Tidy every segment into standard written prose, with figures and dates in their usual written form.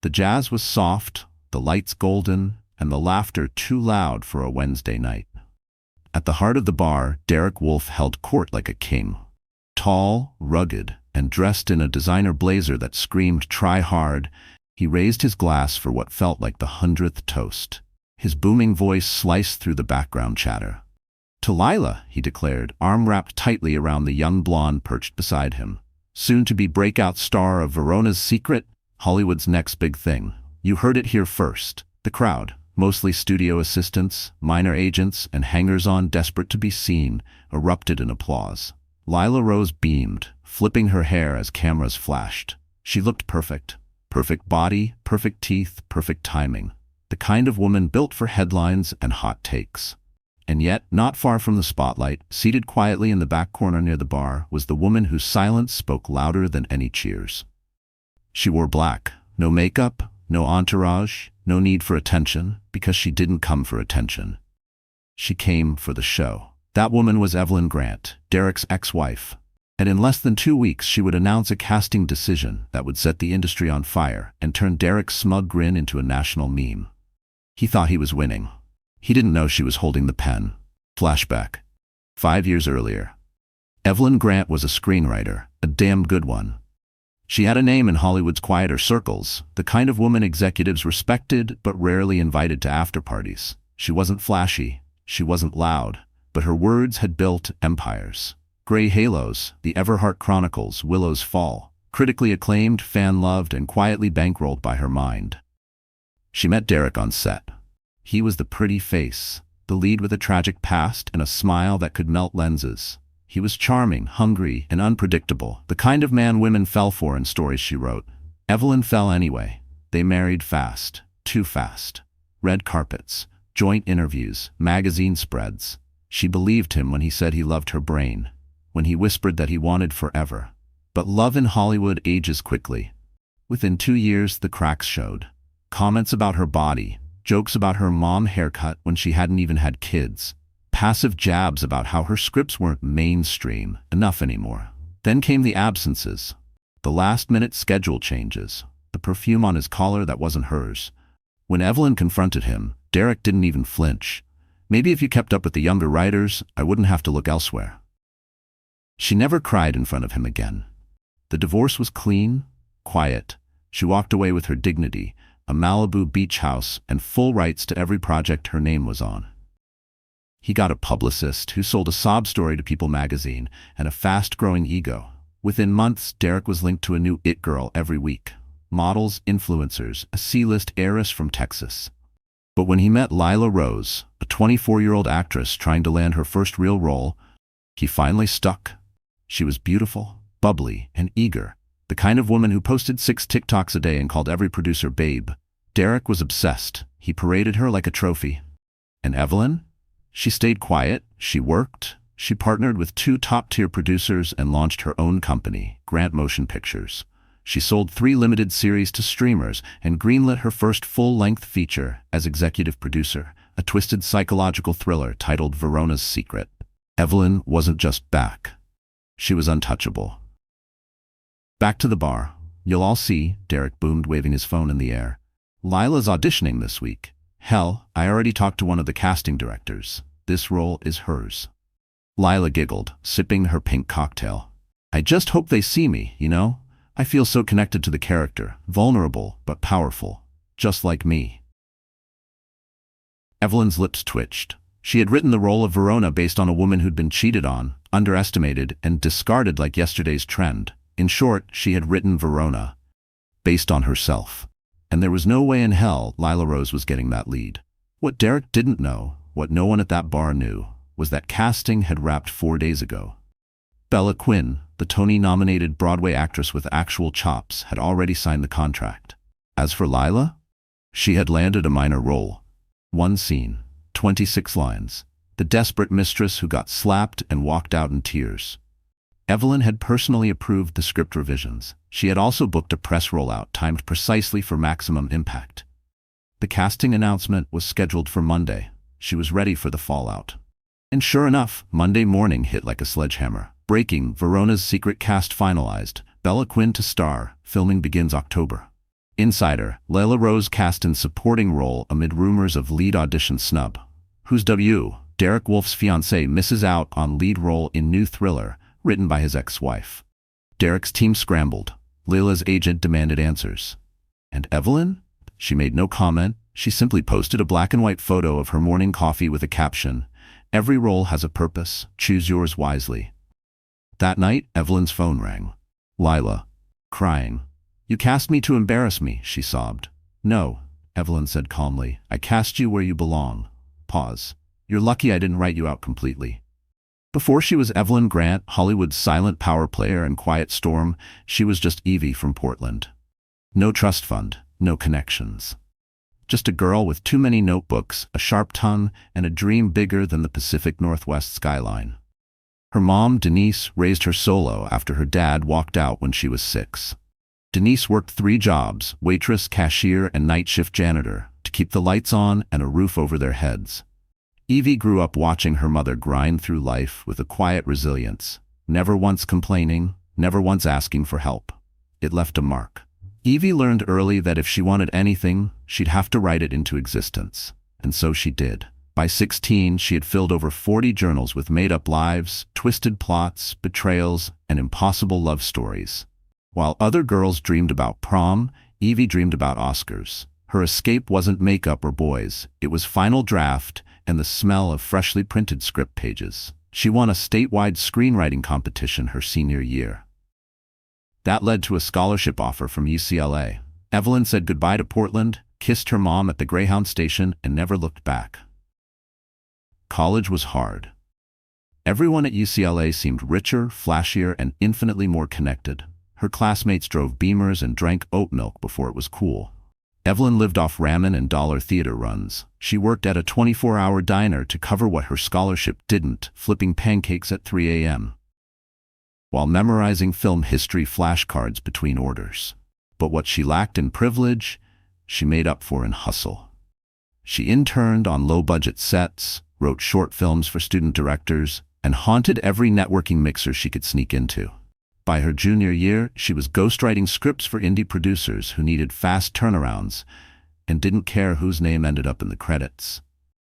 The jazz was soft, the lights golden, and the laughter too loud for a Wednesday night. At the heart of the bar, Derek Wolfe held court like a king. Tall, rugged, and dressed in a designer blazer that screamed "try hard," he raised his glass for what felt like the 100th toast. His booming voice sliced through the background chatter. "To Lila," he declared, arm wrapped tightly around the young blonde perched beside him. "Soon-to-be breakout star of Verona's Secret, Hollywood's next big thing. You heard it here first." The crowd, mostly studio assistants, minor agents, and hangers-on desperate to be seen, erupted in applause. Lila Rose beamed, flipping her hair as cameras flashed. She looked perfect. Perfect body, perfect teeth, perfect timing. The kind of woman built for headlines and hot takes. And yet, not far from the spotlight, seated quietly in the back corner near the bar, was the woman whose silence spoke louder than any cheers. She wore black. No makeup, no entourage, no need for attention, because she didn't come for attention. She came for the show. That woman was Evelyn Grant, Derek's ex-wife. And in less than 2 weeks she would announce a casting decision that would set the industry on fire and turn Derek's smug grin into a national meme. He thought he was winning. He didn't know she was holding the pen. Flashback. 5 years earlier. Evelyn Grant was a screenwriter, a damn good one. She had a name in Hollywood's quieter circles, the kind of woman executives respected but rarely invited to after-parties. She wasn't flashy, she wasn't loud, but her words had built empires. Grey Halos, The Everhart Chronicles, Willow's Fall, critically acclaimed, fan-loved, and quietly bankrolled by her mind. She met Derek on set. He was the pretty face, the lead with a tragic past and a smile that could melt lenses. He was charming, hungry, and unpredictable, the kind of man women fell for in stories she wrote. Evelyn fell anyway. They married fast, too fast. Red carpets, joint interviews, magazine spreads. She believed him when he said he loved her brain, when he whispered that he wanted forever. But love in Hollywood ages quickly. Within 2 years, the cracks showed. Comments about her body, jokes about her mom haircut when she hadn't even had kids, passive jabs about how her scripts weren't mainstream enough anymore. Then came the absences, the last-minute schedule changes, the perfume on his collar that wasn't hers. When Evelyn confronted him, Derek didn't even flinch. "Maybe if you kept up with the younger writers, I wouldn't have to look elsewhere." She never cried in front of him again. The divorce was clean, quiet. She walked away with her dignity, a Malibu beach house, and full rights to every project her name was on. He got a publicist who sold a sob story to People magazine and a fast-growing ego. Within months, Derek was linked to a new it girl every week. Models, influencers, a C-list heiress from Texas. But when he met Lila Rose, a 24-year-old actress trying to land her first real role, he finally stuck. She was beautiful, bubbly, and eager. The kind of woman who posted 6 TikToks a day and called every producer babe. Derek was obsessed. He paraded her like a trophy. And Evelyn? She stayed quiet, she worked, she partnered with 2 top-tier producers and launched her own company, Grant Motion Pictures. She sold 3 limited series to streamers and greenlit her first full-length feature as executive producer, a twisted psychological thriller titled Verona's Secret. Evelyn wasn't just back. She was untouchable. Back to the bar. "You'll all see," Derek boomed, waving his phone in the air. "Lila's auditioning this week. Hell, I already talked to one of the casting directors. This role is hers." Lila giggled, sipping her pink cocktail. "I just hope they see me, you know? I feel so connected to the character, vulnerable but powerful, just like me." Evelyn's lips twitched. She had written the role of Verona based on a woman who'd been cheated on, underestimated, and discarded like yesterday's trend. In short, she had written Verona based on herself. And there was no way in hell Lila Rose was getting that lead. What Derek didn't know, what no one at that bar knew, was that casting had wrapped 4 days ago. Bella Quinn, the Tony-nominated Broadway actress with actual chops, had already signed the contract. As for Lila, she had landed a minor role. 1 scene, 26 lines. The desperate mistress who got slapped and walked out in tears. Evelyn had personally approved the script revisions. She had also booked a press rollout timed precisely for maximum impact. The casting announcement was scheduled for Monday. She was ready for the fallout. And sure enough, Monday morning hit like a sledgehammer. Breaking: Verona's Secret cast finalized. Bella Quinn to star. Filming begins October. Insider, Layla Rose cast in supporting role amid rumors of lead audition snub. Who's W? Derek Wolf's fiancée misses out on lead role in new thriller, written by his ex-wife. Derek's team scrambled. Layla's agent demanded answers. And Evelyn? She made no comment. She simply posted a black and white photo of her morning coffee with a caption, "Every role has a purpose. Choose yours wisely." That night, Evelyn's phone rang. Lila, crying. "You cast me to embarrass me," she sobbed. "No," Evelyn said calmly. "I cast you where you belong." Pause. "You're lucky I didn't write you out completely." Before she was Evelyn Grant, Hollywood's silent power player and quiet storm, she was just Evie from Portland. No trust fund, no connections. Just a girl with too many notebooks, a sharp tongue, and a dream bigger than the Pacific Northwest skyline. Her mom, Denise, raised her solo after her dad walked out when she was 6. Denise worked 3 jobs, waitress, cashier, and night shift janitor, to keep the lights on and a roof over their heads. Evie grew up watching her mother grind through life with a quiet resilience, never once complaining, never once asking for help. It left a mark. Evie learned early that if she wanted anything, she'd have to write it into existence. And so she did. By 16, she had filled over 40 journals with made-up lives, twisted plots, betrayals, and impossible love stories. While other girls dreamed about prom, Evie dreamed about Oscars. Her escape wasn't makeup or boys. It was Final Draft and the smell of freshly printed script pages. She won a statewide screenwriting competition her senior year. That led to a scholarship offer from UCLA. Evelyn said goodbye to Portland, kissed her mom at the Greyhound station, and never looked back. College was hard. Everyone at UCLA seemed richer, flashier, and infinitely more connected. Her classmates drove Beamers and drank oat milk before it was cool. Evelyn lived off ramen and dollar theater runs. She worked at a 24-hour diner to cover what her scholarship didn't, flipping pancakes at 3 a.m. while memorizing film history flashcards between orders. But what she lacked in privilege, she made up for in hustle. She interned on low-budget sets, wrote short films for student directors, and haunted every networking mixer she could sneak into. By her junior year, she was ghostwriting scripts for indie producers who needed fast turnarounds and didn't care whose name ended up in the credits.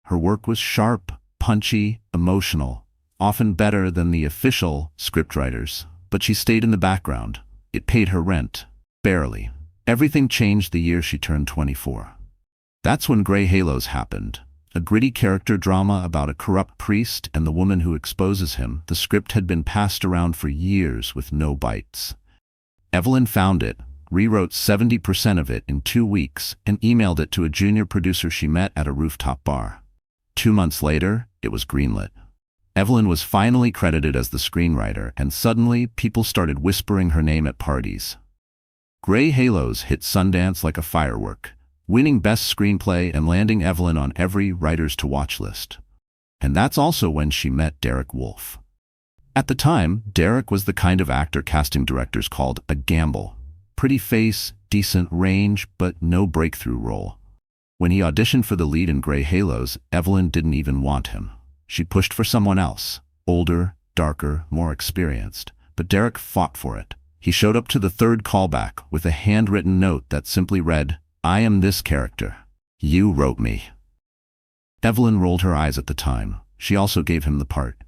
Her work was sharp, punchy, emotional, often better than the official scriptwriters, but she stayed in the background. It paid her rent. Barely. Everything changed the year she turned 24. That's when Grey Halos happened. A gritty character drama about a corrupt priest and the woman who exposes him. The script had been passed around for years with no bites. Evelyn found it, rewrote 70% of it in 2 weeks, and emailed it to a junior producer she met at a rooftop bar. 2 months later, it was greenlit. Evelyn was finally credited as the screenwriter, and suddenly people started whispering her name at parties. Grey Halos hit Sundance like a firework, winning Best Screenplay and landing Evelyn on every writer's to-watch list. And that's also when she met Derek Wolf. At the time, Derek was the kind of actor casting directors called a gamble. Pretty face, decent range, but no breakthrough role. When he auditioned for the lead in Grey Halos, Evelyn didn't even want him. She pushed for someone else, older, darker, more experienced. But Derek fought for it. He showed up to the 3rd callback with a handwritten note that simply read, "I am this character. You wrote me." Evelyn rolled her eyes at the time. She also gave him the part.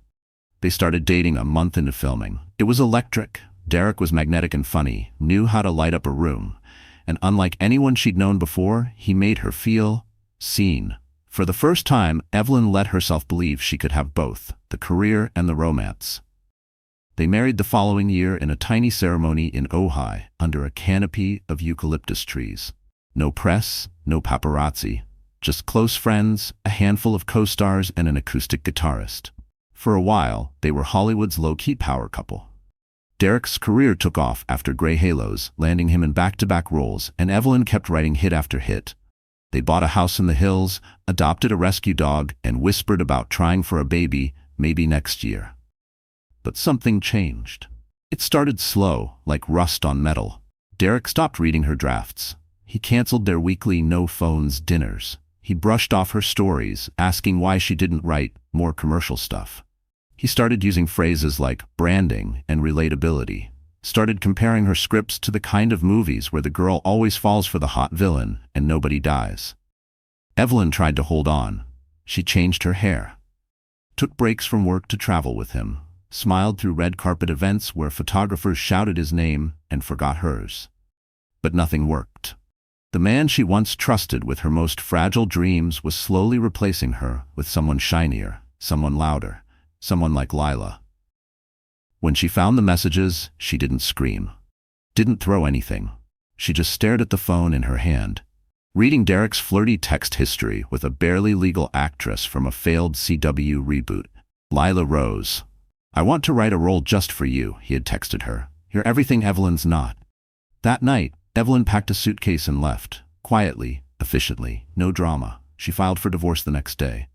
They started dating a month into filming. It was electric. Derek was magnetic and funny, knew how to light up a room. And unlike anyone she'd known before, he made her feel seen. For the first time, Evelyn let herself believe she could have both, the career and the romance. They married the following year in a tiny ceremony in Ojai, under a canopy of eucalyptus trees. No press, no paparazzi, just close friends, a handful of co-stars, and an acoustic guitarist. For a while, they were Hollywood's low-key power couple. Derek's career took off after Grey Halos, landing him in back-to-back roles, and Evelyn kept writing hit after hit. They bought a house in the hills, adopted a rescue dog, and whispered about trying for a baby, maybe next year. But something changed. It started slow, like rust on metal. Derek stopped reading her drafts. He canceled their weekly no-phones dinners. He brushed off her stories, asking why she didn't write more commercial stuff. He started using phrases like branding and relatability. started comparing her scripts to the kind of movies where the girl always falls for the hot villain and nobody dies. Evelyn tried to hold on. She changed her hair, took breaks from work to travel with him, smiled through red carpet events where photographers shouted his name and forgot hers. But nothing worked. The man she once trusted with her most fragile dreams was slowly replacing her with someone shinier, someone louder, someone like Lila. When she found the messages, she didn't scream, didn't throw anything. She just stared at the phone in her hand, reading Derek's flirty text history with a barely legal actress from a failed CW reboot. Lila rose. "I want to write a role just for you," he had texted her. "You're everything Evelyn's not." That night, Evelyn packed a suitcase and left, quietly, efficiently, no drama. She filed for divorce the next day.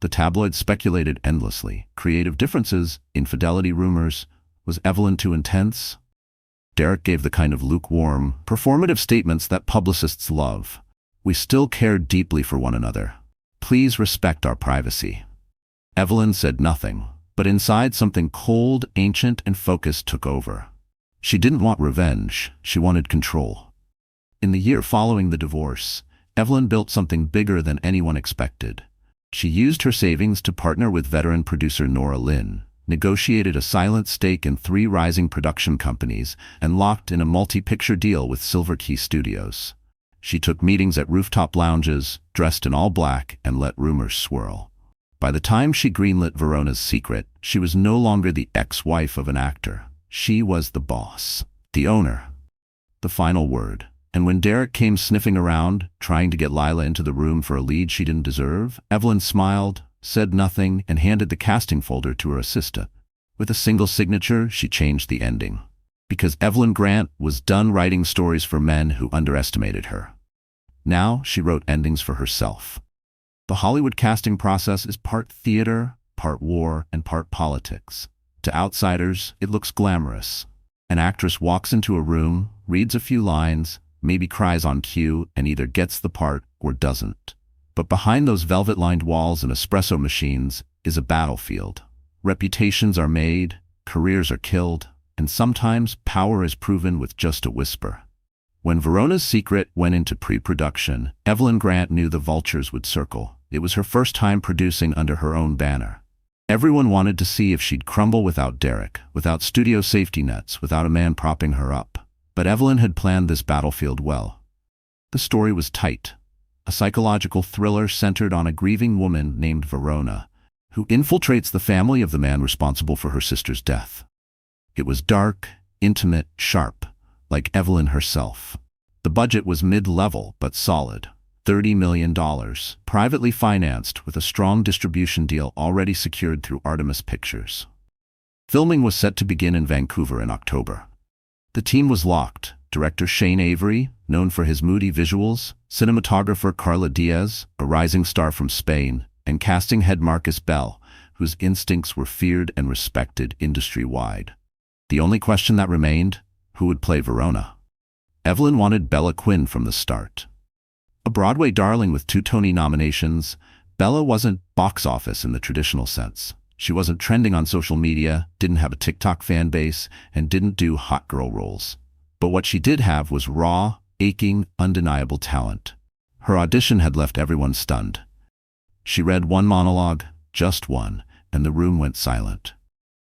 The tabloids speculated endlessly. Creative differences, infidelity rumors. Was Evelyn too intense? Derek gave the kind of lukewarm, performative statements that publicists love. "We still care deeply for one another. Please respect our privacy." Evelyn said nothing, but inside something cold, ancient, and focused took over. She didn't want revenge, she wanted control. In the year following the divorce, Evelyn built something bigger than anyone expected. She used her savings to partner with veteran producer Nora Lynn, negotiated a silent stake in 3 rising production companies, and locked in a multi-picture deal with Silver Key Studios. She took meetings at rooftop lounges, dressed in all black, and let rumors swirl. By the time she greenlit Verona's Secret, she was no longer the ex-wife of an actor. She was the boss, the owner, the final word. And when Derek came sniffing around, trying to get Lila into the room for a lead she didn't deserve, Evelyn smiled, said nothing, and handed the casting folder to her assistant. With a single signature, she changed the ending. Because Evelyn Grant was done writing stories for men who underestimated her. Now she wrote endings for herself. The Hollywood casting process is part theater, part war, and part politics. To outsiders, it looks glamorous. An actress walks into a room, reads a few lines, maybe cries on cue, and either gets the part or doesn't. But behind those velvet-lined walls and espresso machines is a battlefield. Reputations are made, careers are killed, and sometimes power is proven with just a whisper. When Verona's Secret went into pre-production, Evelyn Grant knew the vultures would circle. It was her first time producing under her own banner. Everyone wanted to see if she'd crumble without Derek, without studio safety nets, without a man propping her up. But Evelyn had planned this battlefield well. The story was tight. A psychological thriller centered on a grieving woman named Verona, who infiltrates the family of the man responsible for her sister's death. It was dark, intimate, sharp, like Evelyn herself. The budget was mid-level but solid. $30 million, privately financed with a strong distribution deal already secured through Artemis Pictures. Filming was set to begin in Vancouver in October. The team was locked. Director Shane Avery, known for his moody visuals, cinematographer Carla Diaz, a rising star from Spain, and casting head Marcus Bell, whose instincts were feared and respected industry-wide. The only question that remained, who would play Verona? Evelyn wanted Bella Quinn from the start. A Broadway darling with 2 Tony nominations, Bella wasn't box office in the traditional sense. She wasn't trending on social media, didn't have a TikTok fan base, and didn't do hot girl roles. But what she did have was raw, aching, undeniable talent. Her audition had left everyone stunned. She read one monologue, just one, and the room went silent.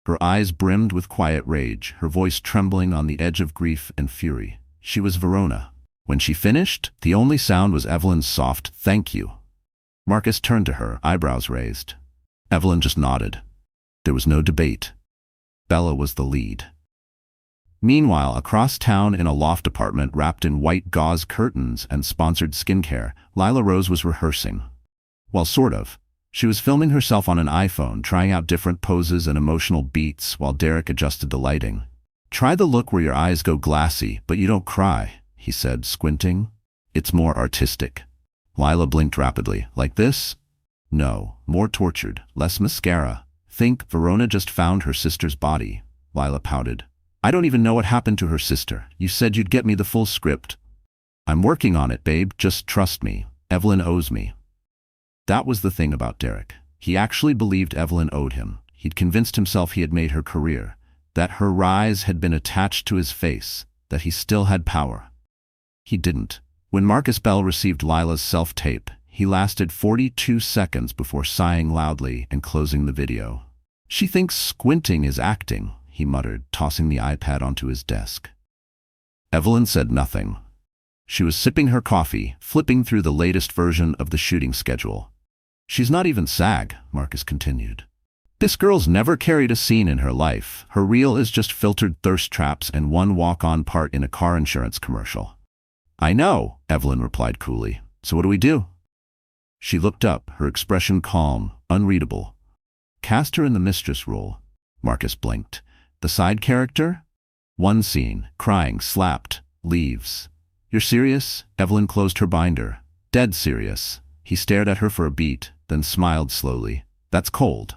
Her eyes brimmed with quiet rage, her voice trembling on the edge of grief and fury. She was Verona. When she finished, the only sound was Evelyn's soft, "Thank you." Marcus turned to her, eyebrows raised. Evelyn just nodded. There was no debate. Bella was the lead. Meanwhile, across town in a loft apartment wrapped in white gauze curtains and sponsored skincare, Lila Rose was rehearsing. Well, sort of. She was filming herself on an iPhone, trying out different poses and emotional beats while Derek adjusted the lighting. "Try the look where your eyes go glassy, but you don't cry," he said, squinting. "It's more artistic." Lila blinked rapidly. "Like this?" "No, more tortured, less mascara. Think Verona just found her sister's body." Lila pouted. "I don't even know what happened to her sister. You said you'd get me the full script." "I'm working on it, babe. Just trust me. Evelyn owes me." That was the thing about Derek. He actually believed Evelyn owed him. He'd convinced himself he had made her career. that her rise had been attached to his face, that he still had power. He didn't. When Marcus Bell received Lila's self-tape, he lasted 42 seconds before sighing loudly and closing the video. "She thinks squinting is acting," he muttered, tossing the iPad onto his desk. Evelyn said nothing. She was sipping her coffee, flipping through the latest version of the shooting schedule. "She's not even SAG," Marcus continued. "This girl's never carried a scene in her life. Her reel is just filtered thirst traps and one walk-on part in a car insurance commercial." "I know," Evelyn replied coolly. "So what do we do?" She looked up, her expression calm, unreadable. "Cast her in the mistress role." Marcus blinked. "The side character?" "One scene, crying, slapped, leaves." "You're serious?" Evelyn closed her binder. "Dead serious." He stared at her for a beat, then smiled slowly. "That's cold."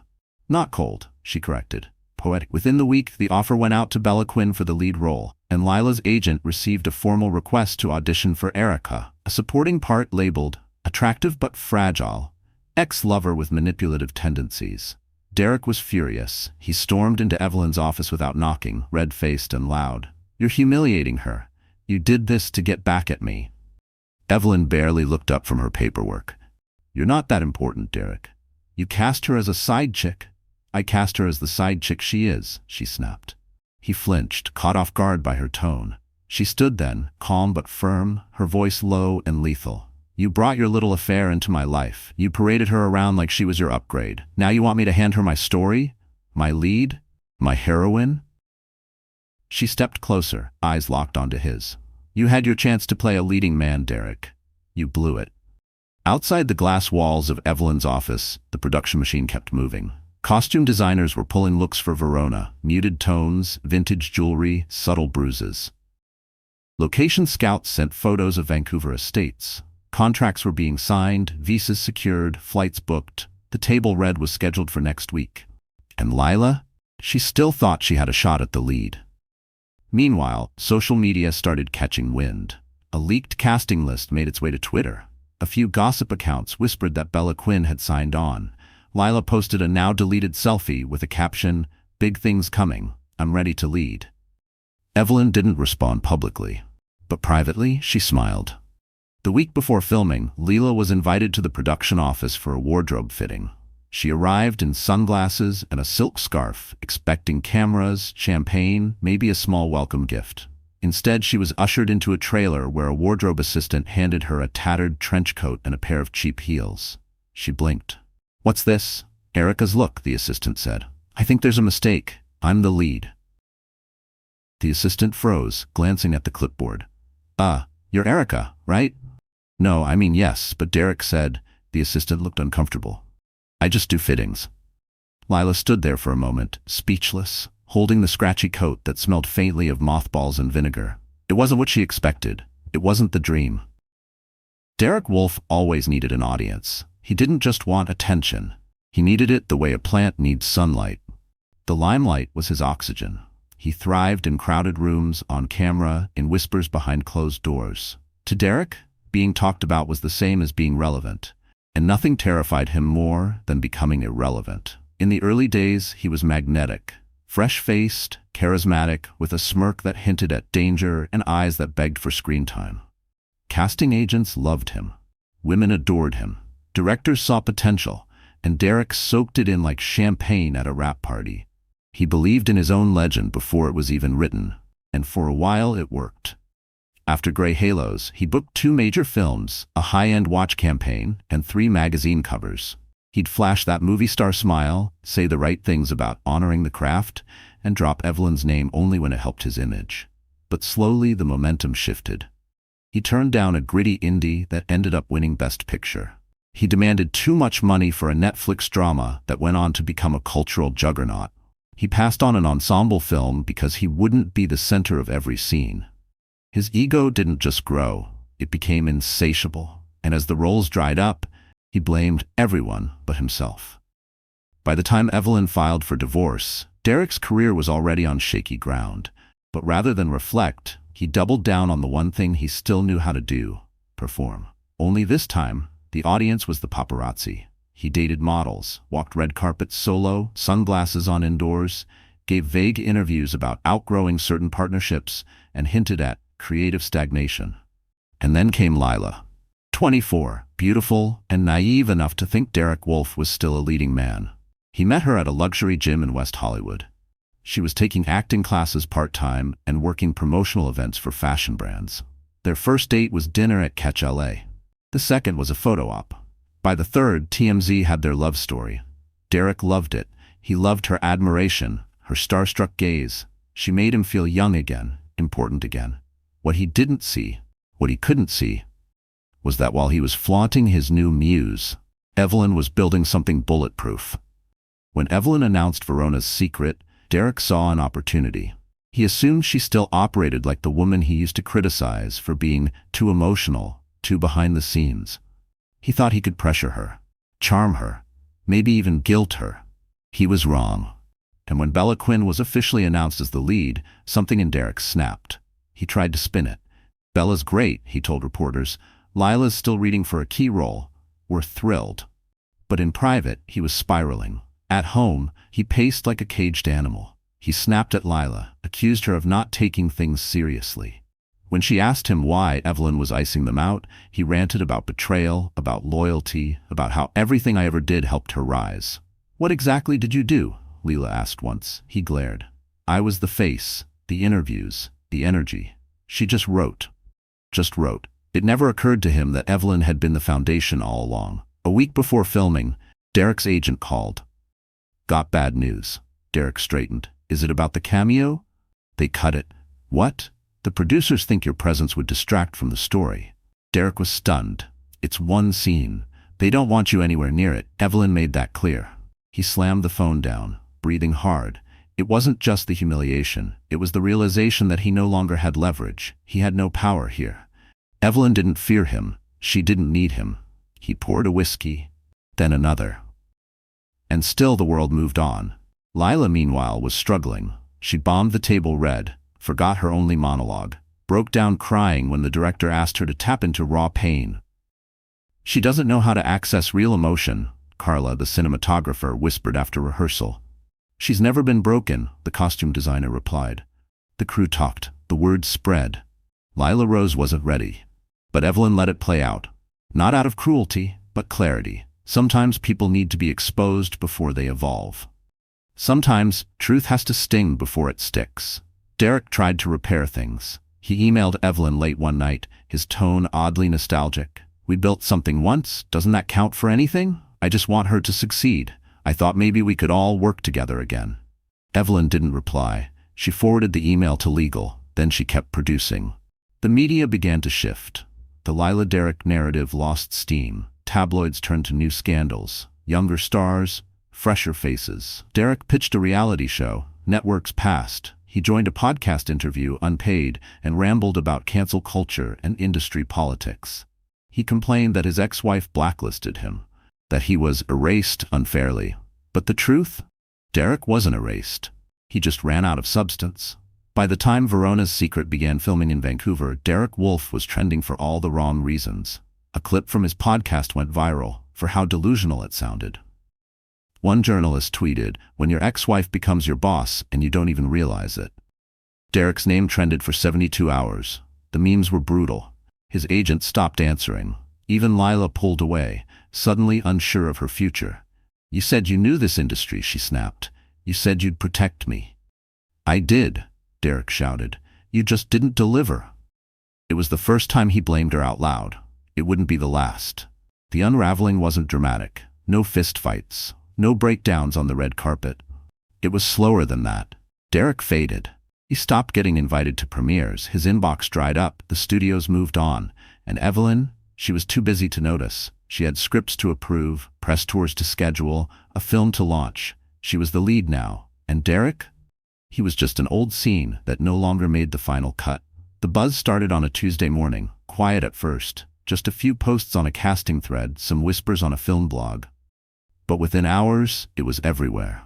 "Not cold," she corrected. "Poetic." Within the week, the offer went out to Bella Quinn for the lead role, and Lila's agent received a formal request to audition for Erica, a supporting part labeled attractive but fragile, ex-lover with manipulative tendencies. Derek was furious. He stormed into Evelyn's office without knocking, red-faced and loud. "You're humiliating her. You did this to get back at me." Evelyn barely looked up from her paperwork. "You're not that important, Derek. You cast her as a side chick." "I cast her as the side chick she is," she snapped. He flinched, caught off guard by her tone. She stood then, calm but firm, her voice low and lethal. "You brought your little affair into my life. You paraded her around like she was your upgrade. Now you want me to hand her my story? My lead? My heroine?" She stepped closer, eyes locked onto his. "You had your chance to play a leading man, Derek. You blew it." Outside the glass walls of Evelyn's office, the production machine kept moving. Costume designers were pulling looks for Verona, muted tones, vintage jewelry, subtle bruises. Location scouts sent photos of Vancouver estates. Contracts were being signed, visas secured, flights booked. The table read was scheduled for next week. And Lila? She still thought she had a shot at the lead. Meanwhile, social media started catching wind. A leaked casting list made its way to Twitter. A few gossip accounts whispered that Bella Quinn had signed on. Lila posted a now-deleted selfie with a caption, "Big things coming. I'm ready to lead." Evelyn didn't respond publicly, but privately she smiled. The week before filming, Lila was invited to the production office for a wardrobe fitting. She arrived in sunglasses and a silk scarf, expecting cameras, champagne, maybe a small welcome gift. Instead, she was ushered into a trailer where a wardrobe assistant handed her a tattered trench coat and a pair of cheap heels. She blinked. "What's this?" "Erica's look," the assistant said. "I think there's a mistake. I'm the lead." The assistant froze, glancing at the clipboard. You're Erica, right?" "No, I mean yes, but Derek said." The assistant looked uncomfortable. "I just do fittings." Lila stood there for a moment, speechless, holding the scratchy coat that smelled faintly of mothballs and vinegar. It wasn't what she expected. It wasn't the dream. Derek Wolfe always needed an audience. He didn't just want attention. He needed it the way a plant needs sunlight. The limelight was his oxygen. He thrived in crowded rooms, on camera, in whispers behind closed doors. To Derek, being talked about was the same as being relevant, and nothing terrified him more than becoming irrelevant. In the early days, he was magnetic, fresh-faced, charismatic, with a smirk that hinted at danger and eyes that begged for screen time. Casting agents loved him. Women adored him. Directors saw potential, and Derek soaked it in like champagne at a rap party. He believed in his own legend before it was even written, and for a while it worked. After Grey Halos, he booked 2 major films, a high-end watch campaign, and 3 magazine covers. He'd flash that movie star smile, say the right things about honoring the craft, and drop Evelyn's name only when it helped his image. But slowly the momentum shifted. He turned down a gritty indie that ended up winning Best Picture. He demanded too much money for a Netflix drama that went on to become a cultural juggernaut. He passed on an ensemble film because he wouldn't be the center of every scene. His ego didn't just grow, it became insatiable, and as the roles dried up, he blamed everyone but himself. By the time Evelyn filed for divorce, Derek's career was already on shaky ground, but rather than reflect, he doubled down on the one thing he still knew how to do: perform. Only this time, the audience was the paparazzi. He dated models, walked red carpets solo, sunglasses on indoors. gave vague interviews about outgrowing certain partnerships, and hinted at creative stagnation. And then came Lila. 24, beautiful and naive enough to think Derek Wolfe was still a leading man. He met her at a luxury gym in West Hollywood. She was taking acting classes part-time and working promotional events for fashion brands. Their first date was dinner at Catch LA. The second was a photo op. By the third, TMZ had their love story. Derek loved it. He loved her admiration, her starstruck gaze. She made him feel young again, important again. What he didn't see, what he couldn't see, was that while he was flaunting his new muse, Evelyn was building something bulletproof. When Evelyn announced Verona's secret, Derek saw an opportunity. He assumed she still operated like the woman he used to criticize for being too emotional, too behind the scenes. He thought he could pressure her, charm her, maybe even guilt her. He was wrong. And when Bella Quinn was officially announced as the lead, something in Derek snapped. He tried to spin it. "Bella's great," he told reporters. "Lila's still reading for a key role. We're thrilled." But in private, he was spiraling. At home, he paced like a caged animal. He snapped at Lila, accused her of not taking things seriously. When she asked him why Evelyn was icing them out, he ranted about betrayal, about loyalty, about how everything I ever did helped her rise. "What exactly did you do?" Lila asked once. He glared. "I was the face, the interviews, the energy." She just wrote. Just wrote. It never occurred to him that Evelyn had been the foundation all along. A week before filming, Derek's agent called. "Got bad news." Derek straightened. "Is it about the cameo?" "They cut it." "What?" "The producers think your presence would distract from the story." Derek was stunned. "It's one scene. They don't want you anywhere near it." Evelyn made that clear. He slammed the phone down, breathing hard. It wasn't just the humiliation. It was the realization that he no longer had leverage. He had no power here. Evelyn didn't fear him. She didn't need him. He poured a whiskey, then another. And still the world moved on. Lila, meanwhile, was struggling. She bombed the table red, forgot her only monologue, broke down crying when the director asked her to tap into raw pain. "She doesn't know how to access real emotion," Carla, the cinematographer, whispered after rehearsal. "She's never been broken," the costume designer replied. The crew talked. The word spread. Lila Rose wasn't ready. But Evelyn let it play out. Not out of cruelty, but clarity. Sometimes people need to be exposed before they evolve. Sometimes truth has to sting before it sticks. Derek tried to repair things. He emailed Evelyn late one night, his tone oddly nostalgic. "We built something once. Doesn't that count for anything? I just want her to succeed. I thought maybe we could all work together again." Evelyn didn't reply. She forwarded the email to legal. Then she kept producing. The media began to shift. The Lila Derek narrative lost steam. Tabloids turned to new scandals. Younger stars, fresher faces. Derek pitched a reality show. Networks passed. He joined a podcast interview unpaid and rambled about cancel culture and industry politics. He complained that his ex-wife blacklisted him, that he was erased unfairly. But the truth? Derek wasn't erased. He just ran out of substance. By the time Verona's Secret began filming in Vancouver, Derek Wolfe was trending for all the wrong reasons. A clip from his podcast went viral for how delusional it sounded. One journalist tweeted, "When your ex-wife becomes your boss and you don't even realize it." Derek's name trended for 72 hours. The memes were brutal. His agent stopped answering. Even Lila pulled away, suddenly unsure of her future. "You said you knew this industry," she snapped. "You said you'd protect me." "I did," Derek shouted. "You just didn't deliver." It was the first time he blamed her out loud. It wouldn't be the last. The unraveling wasn't dramatic. No fistfights. No breakdowns on the red carpet. It was slower than that. Derek faded. He stopped getting invited to premieres. His inbox dried up. The studios moved on. And Evelyn? She was too busy to notice. She had scripts to approve, press tours to schedule, a film to launch. She was the lead now. And Derek? He was just an old scene that no longer made the final cut. The buzz started on a Tuesday morning, quiet at first. Just a few posts on a casting thread, some whispers on a film blog. But within hours, it was everywhere.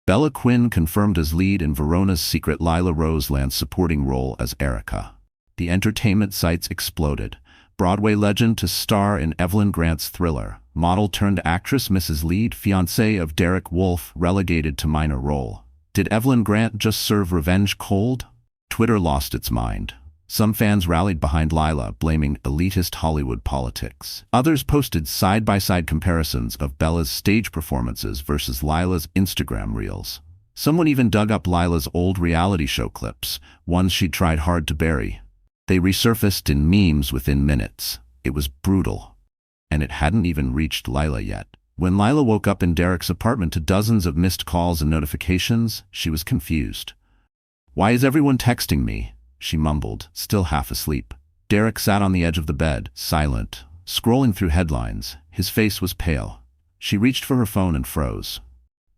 Bella Quinn confirmed as lead in Verona's Secret. Lila Rose lands supporting role as Erica. The entertainment sites exploded. Broadway legend to star in Evelyn Grant's thriller. Model turned actress Mrs. Lead, fiancée of Derek Wolfe, relegated to minor role. Did Evelyn Grant just serve revenge cold? Twitter lost its mind. Some fans rallied behind Lila, blaming elitist Hollywood politics. Others posted side-by-side comparisons of Bella's stage performances versus Lila's Instagram reels. Someone even dug up Lila's old reality show clips, ones she'd tried hard to bury. They resurfaced in memes within minutes. It was brutal. And it hadn't even reached Lila yet. When Lila woke up in Derek's apartment to dozens of missed calls and notifications, she was confused. "Why is everyone texting me?" she mumbled, still half asleep. Derek sat on the edge of the bed, silent, scrolling through headlines. His face was pale. She reached for her phone and froze.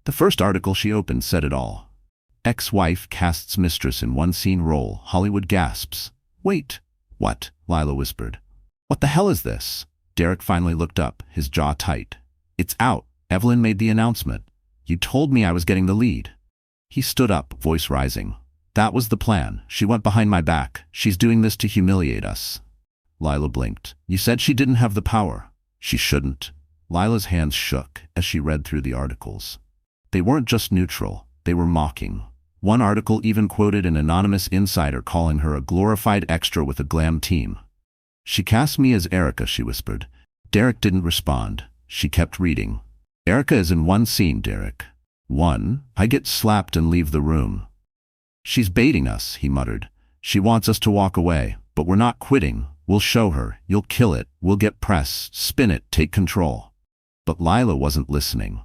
The first article she opened said it all. Ex-wife casts mistress in one-scene role, Hollywood gasps. "Wait, what?" Lila whispered. "What the hell is this?" Derek finally looked up, his jaw tight. "It's out. Evelyn made the announcement. You told me I was getting the lead." He stood up, voice rising. "That was the plan. She went behind my back. She's doing this to humiliate us." Lila blinked. "You said she didn't have the power." "She shouldn't." Lila's hands shook as she read through the articles. They weren't just neutral. They were mocking. One article even quoted an anonymous insider calling her a glorified extra with a glam team. "She cast me as Erica," she whispered. Derek didn't respond. She kept reading. "Erica is in one scene, Derek. One. I get slapped and leave the room." "She's baiting us," he muttered. "She wants us to walk away, but we're not quitting. We'll show her. You'll kill it. We'll get press. Spin it. Take control." But Lila wasn't listening.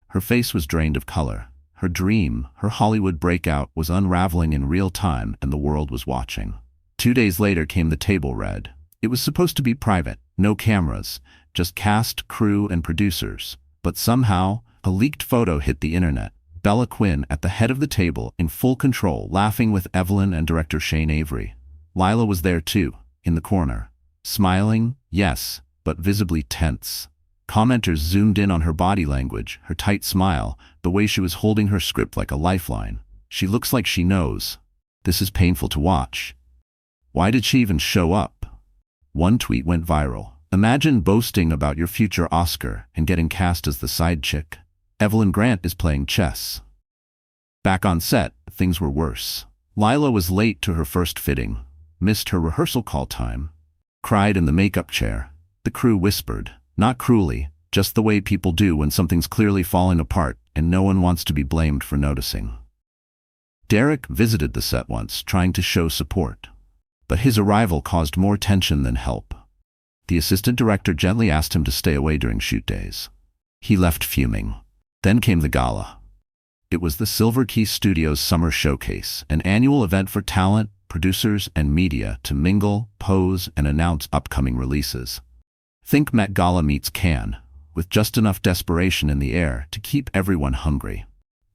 Her face was drained of color. Her dream, her Hollywood breakout, was unraveling in real time, and the world was watching. 2 days later came the table read. It was supposed to be private, no cameras, just cast, crew, and producers. But somehow, a leaked photo hit the internet. Bella Quinn at the head of the table, in full control, laughing with Evelyn and director Shane Avery. Lila was there too, in the corner. Smiling, yes, but visibly tense. Commenters zoomed in on her body language, her tight smile, the way she was holding her script like a lifeline. "She looks like she knows. This is painful to watch. Why did she even show up?" One tweet went viral. "Imagine boasting about your future Oscar and getting cast as the side chick. Evelyn Grant is playing chess." Back on set, things were worse. Lila was late to her first fitting, missed her rehearsal call time, cried in the makeup chair. The crew whispered, not cruelly, just the way people do when something's clearly falling apart and no one wants to be blamed for noticing. Derek visited the set once, trying to show support. But his arrival caused more tension than help. The assistant director gently asked him to stay away during shoot days. He left fuming. Then came the gala. It was the Silver Key Studios Summer Showcase, an annual event for talent, producers, and media to mingle, pose, and announce upcoming releases. Think Met Gala meets Cannes, with just enough desperation in the air to keep everyone hungry.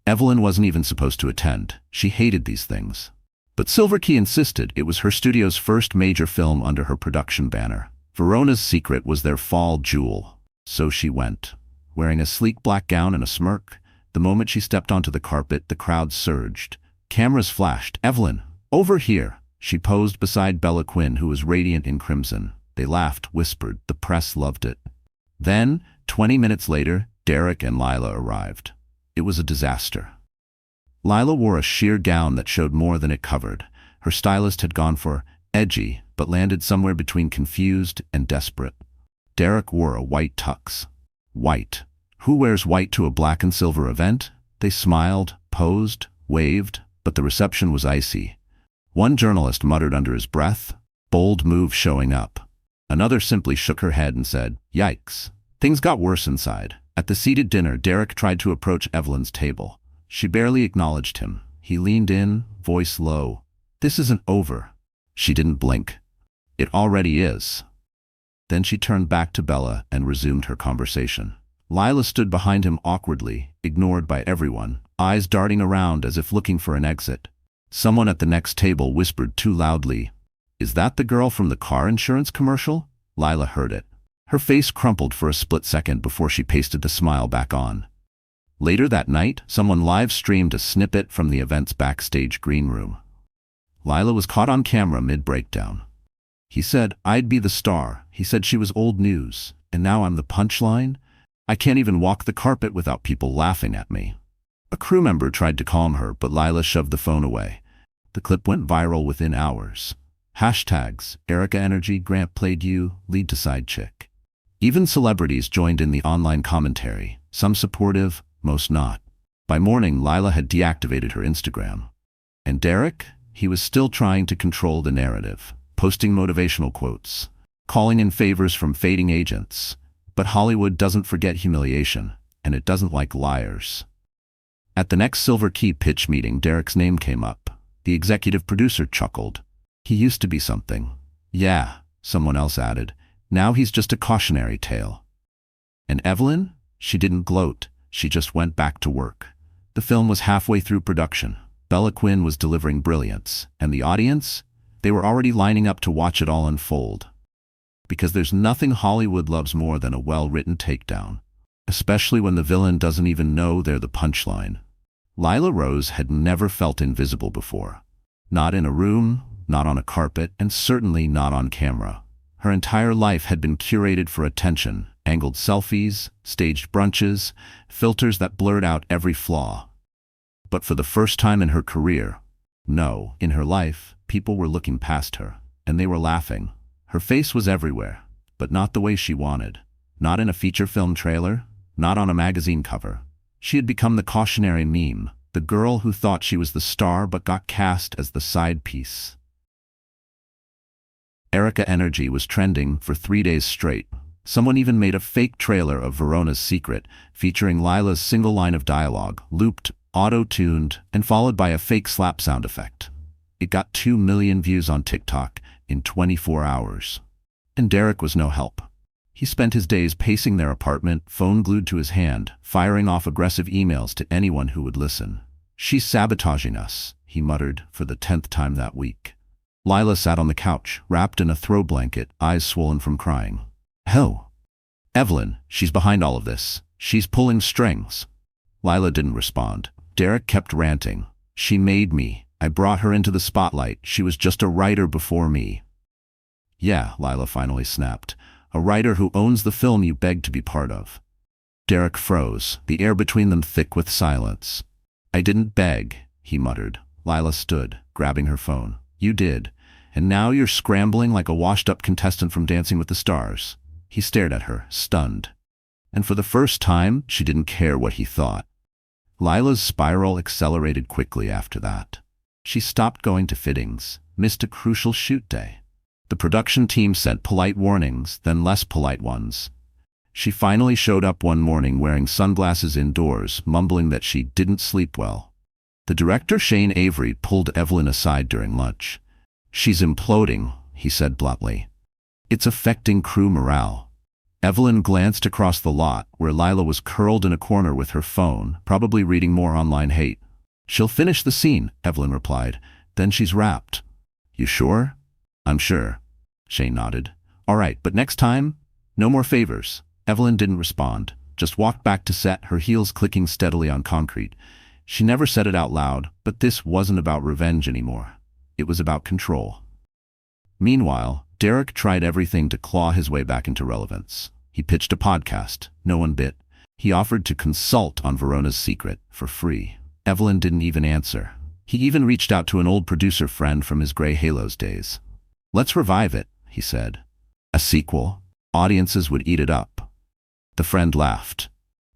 Evelyn wasn't even supposed to attend. She hated these things. But Silver Key insisted it was her studio's first major film under her production banner. Verona's Secret was their fall jewel. So she went. Wearing a sleek black gown and a smirk, the moment she stepped onto the carpet, the crowd surged. Cameras flashed. "Evelyn, over here!" She posed beside Bella Quinn, who was radiant in crimson. They laughed, whispered. The press loved it. Then, 20 minutes later, Derek and Lila arrived. It was a disaster. Lila wore a sheer gown that showed more than it covered. Her stylist had gone for edgy, but landed somewhere between confused and desperate. Derek wore a white tux. White. Who wears white to a black and silver event? They smiled, posed, waved, but the reception was icy. One journalist muttered under his breath, "Bold move showing up." Another simply shook her head and said, "Yikes." Things got worse inside. At the seated dinner, Derek tried to approach Evelyn's table. She barely acknowledged him. He leaned in, voice low. "This isn't over." She didn't blink. "It already is." Then she turned back to Bella and resumed her conversation. Lila stood behind him awkwardly, ignored by everyone, eyes darting around as if looking for an exit. Someone at the next table whispered too loudly, "Is that the girl from the car insurance commercial?" Lila heard it. Her face crumpled for a split second before she pasted the smile back on. Later that night, someone live-streamed a snippet from the event's backstage green room. Lila was caught on camera mid-breakdown. "He said I'd be the star. He said she was old news. And now I'm the punchline? I can't even walk the carpet without people laughing at me." A crew member tried to calm her, but Lila shoved the phone away. The clip went viral within hours. Hashtags, Erica Energy, Grant played you, lead to side chick. Even celebrities joined in the online commentary, some supportive, most not. By morning, Lila had deactivated her Instagram. And Derek? He was still trying to control the narrative, posting motivational quotes, calling in favors from fading agents. But Hollywood doesn't forget humiliation, and it doesn't like liars. At the next Silver Key pitch meeting, Derek's name came up. The executive producer chuckled. He used to be something. Yeah, someone else added. Now he's just a cautionary tale. And Evelyn? She didn't gloat. She just went back to work. The film was halfway through production. Bella Quinn was delivering brilliance. And the audience? They were already lining up to watch it all unfold. Because there's nothing Hollywood loves more than a well-written takedown. Especially when the villain doesn't even know they're the punchline. Lila Rose had never felt invisible before. Not in a room, not on a carpet, and certainly not on camera. Her entire life had been curated for attention, angled selfies, staged brunches, filters that blurred out every flaw. But for the first time in her career, no, in her life, people were looking past her, and they were laughing. Her face was everywhere, but not the way she wanted. Not in a feature film trailer, not on a magazine cover. She had become the cautionary meme, the girl who thought she was the star but got cast as the side piece. Erica Energy was trending for 3 days straight. Someone even made a fake trailer of Verona's Secret, featuring Lila's single line of dialogue, looped, auto-tuned, and followed by a fake slap sound effect. It got 2 million views on TikTok in 24 hours. And Derek was no help. He spent his days pacing their apartment, phone glued to his hand, firing off aggressive emails to anyone who would listen. "She's sabotaging us," he muttered for the 10th time that week. Lila sat on the couch, wrapped in a throw blanket, eyes swollen from crying. "Hell, Evelyn, she's behind all of this. She's pulling strings." Lila didn't respond. Derek kept ranting. "She made me. I brought her into the spotlight. She was just a writer before me." "Yeah," Lila finally snapped. "A writer who owns the film you begged to be part of." Derek froze, the air between them thick with silence. "I didn't beg," he muttered. Lila stood, grabbing her phone. "You did. And now you're scrambling like a washed-up contestant from Dancing with the Stars." He stared at her, stunned. And for the first time, she didn't care what he thought. Lila's spiral accelerated quickly after that. She stopped going to fittings, missed a crucial shoot day. The production team sent polite warnings, then less polite ones. She finally showed up one morning wearing sunglasses indoors, mumbling that she didn't sleep well. The director, Shane Avery, pulled Evelyn aside during lunch. "She's imploding," he said bluntly. "It's affecting crew morale." Evelyn glanced across the lot, where Lila was curled in a corner with her phone, probably reading more online hate. "She'll finish the scene," Evelyn replied. "Then she's wrapped." "You sure?" "I'm sure." Shane nodded. "All right, but next time, no more favors." Evelyn didn't respond, just walked back to set, her heels clicking steadily on concrete. She never said it out loud, but this wasn't about revenge anymore. It was about control. Meanwhile, Derek tried everything to claw his way back into relevance. He pitched a podcast. No one bit. He offered to consult on Verona's Secret for free. Evelyn didn't even answer. He even reached out to an old producer friend from his Grey Halos days. "Let's revive it," he said. "A sequel? Audiences would eat it up." The friend laughed.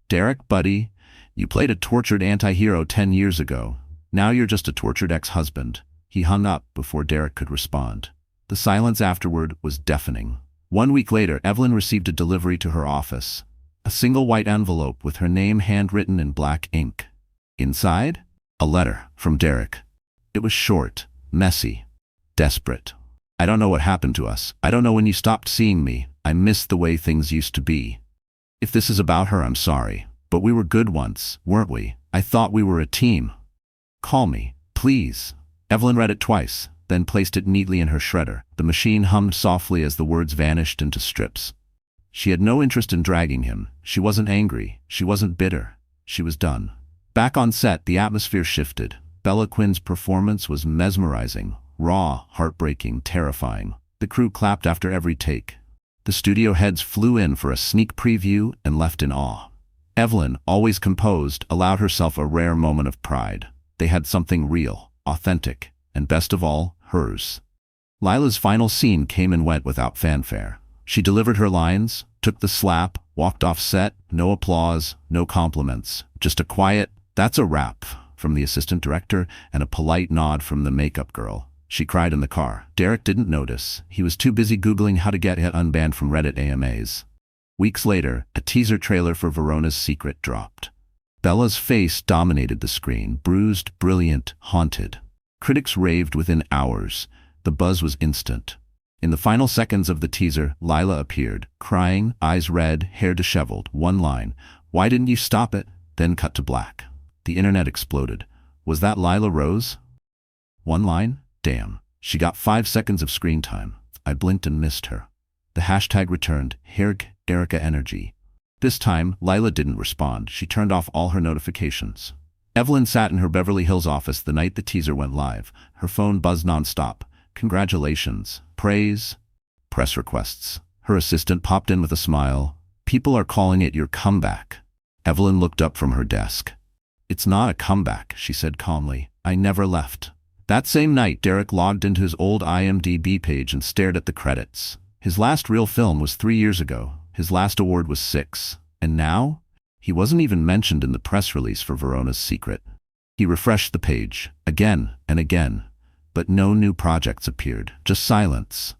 "Derek, buddy, you played a tortured anti-hero 10 years ago. Now you're just a tortured ex-husband." He hung up before Derek could respond. The silence afterward was deafening. 1 week later, Evelyn received a delivery to her office. A single white envelope with her name handwritten in black ink. Inside, a letter from Derek. It was short, messy, desperate. "I don't know what happened to us. I don't know when you stopped seeing me. I missed the way things used to be. If this is about her, I'm sorry. But we were good once, weren't we? I thought we were a team. Call me, please." Evelyn read it twice, then placed it neatly in her shredder. The machine hummed softly as the words vanished into strips. She had no interest in dragging him. She wasn't angry. She wasn't bitter. She was done. Back on set, the atmosphere shifted. Bella Quinn's performance was mesmerizing, raw, heartbreaking, terrifying. The crew clapped after every take. The studio heads flew in for a sneak preview and left in awe. Evelyn, always composed, allowed herself a rare moment of pride. They had something real, authentic, and best of all, hers. Lila's final scene came and went without fanfare. She delivered her lines, took the slap, walked off set, no applause, no compliments, just a quiet, "That's a wrap," from the assistant director and a polite nod from the makeup girl. She cried in the car. Derek didn't notice. He was too busy Googling how to get it unbanned from Reddit AMAs. Weeks later, a teaser trailer for Verona's Secret dropped. Bella's face dominated the screen, bruised, brilliant, haunted. Critics raved within hours. The buzz was instant. In the final seconds of the teaser, Lila appeared, crying, eyes red, hair disheveled, one line, "Why didn't you stop it?" Then cut to black. The internet exploded. Was that Lila Rose? One line? Damn. She got 5 seconds of screen time. I blinked and missed her. The hashtag returned, Erica Energy. This time, Lila didn't respond. She turned off all her notifications. Evelyn sat in her Beverly Hills office the night the teaser went live. Her phone buzzed nonstop. Congratulations. Praise. Press requests. Her assistant popped in with a smile. People are calling it your comeback. Evelyn looked up from her desk. It's not a comeback, she said calmly. I never left. That same night, Derek logged into his old IMDb page and stared at the credits. His last real film was 3 years ago. His last award was 6. And now? He wasn't even mentioned in the press release for Verona's Secret. He refreshed the page, again and again. But no new projects appeared, just silence.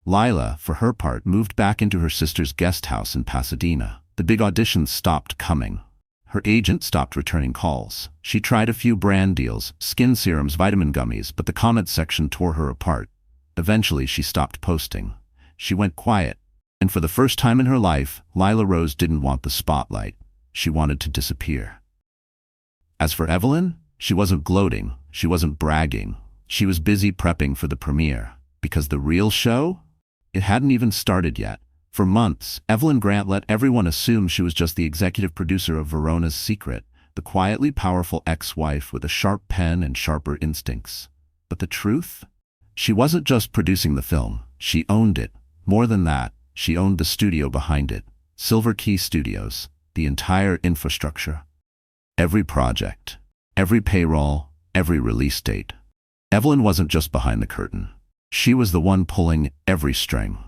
Lila, for her part, moved back into her sister's guest house in Pasadena. The big auditions stopped coming. Her agent stopped returning calls. She tried a few brand deals, skin serums, vitamin gummies, but the comments section tore her apart. Eventually, she stopped posting. She went quiet. And for the first time in her life, Lila Rose didn't want the spotlight. She wanted to disappear. As for Evelyn, she wasn't gloating. She wasn't bragging. She was busy prepping for the premiere. Because the real show? It hadn't even started yet. For months, Evelyn Grant let everyone assume she was just the executive producer of Verona's Secret, the quietly powerful ex-wife with a sharp pen and sharper instincts. But the truth? She wasn't just producing the film. She owned it. More than that, she owned the studio behind it. Silver Key Studios. The entire infrastructure. Every project. Every payroll. Every release date. Evelyn wasn't just behind the curtain. She was the one pulling every string.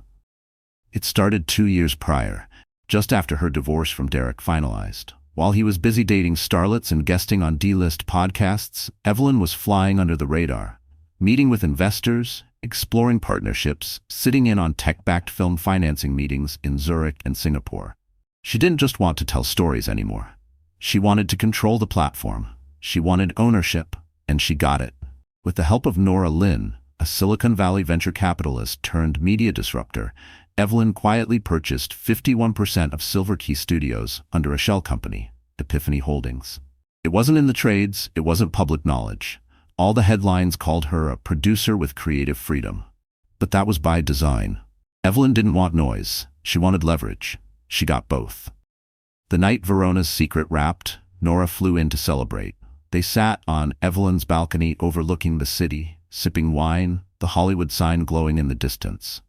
It started 2 years prior, just after her divorce from Derek finalized. While he was busy dating starlets and guesting on D-list podcasts, Evelyn was flying under the radar, meeting with investors, exploring partnerships, sitting in on tech-backed film financing meetings in Zurich and Singapore. She didn't just want to tell stories anymore. She wanted to control the platform. She wanted ownership, and she got it. With the help of Nora Lynn, a Silicon Valley venture capitalist turned media disruptor, Evelyn quietly purchased 51% of Silver Key Studios under a shell company, Epiphany Holdings. It wasn't in the trades, it wasn't public knowledge. All the headlines called her a producer with creative freedom. But that was by design. Evelyn didn't want noise, she wanted leverage. She got both. The night Verona's Secret wrapped, Nora flew in to celebrate. They sat on Evelyn's balcony overlooking the city, sipping wine, the Hollywood sign glowing in the distance.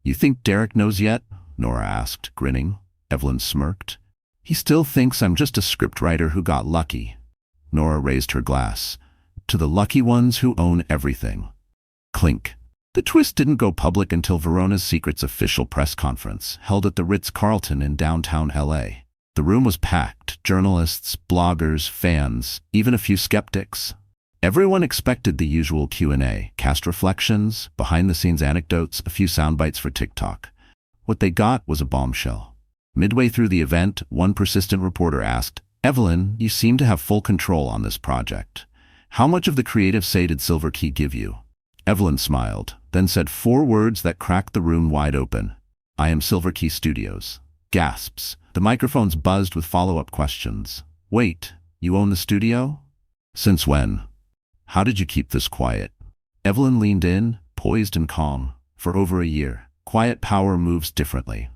You think Derek knows yet? Nora asked, grinning. Evelyn smirked. He still thinks I'm just a scriptwriter who got lucky. Nora raised her glass. To the lucky ones who own everything. Clink. The twist didn't go public until Verona's Secret's official press conference, held at the Ritz-Carlton in downtown LA. The room was packed. Journalists, bloggers, fans, even a few skeptics. Everyone expected the usual Q&A, cast reflections, behind-the-scenes anecdotes, a few soundbites for TikTok. What they got was a bombshell. Midway through the event, one persistent reporter asked, Evelyn, you seem to have full control on this project. How much of the creative say did Silver Key give you? Evelyn smiled, then said 4 words that cracked the room wide open. I am Silver Key Studios. Gasps. The microphones buzzed with follow-up questions. Wait, you own the studio? Since when? How did you keep this quiet? Evelyn leaned in, poised and calm. For over a year, quiet power moves differently.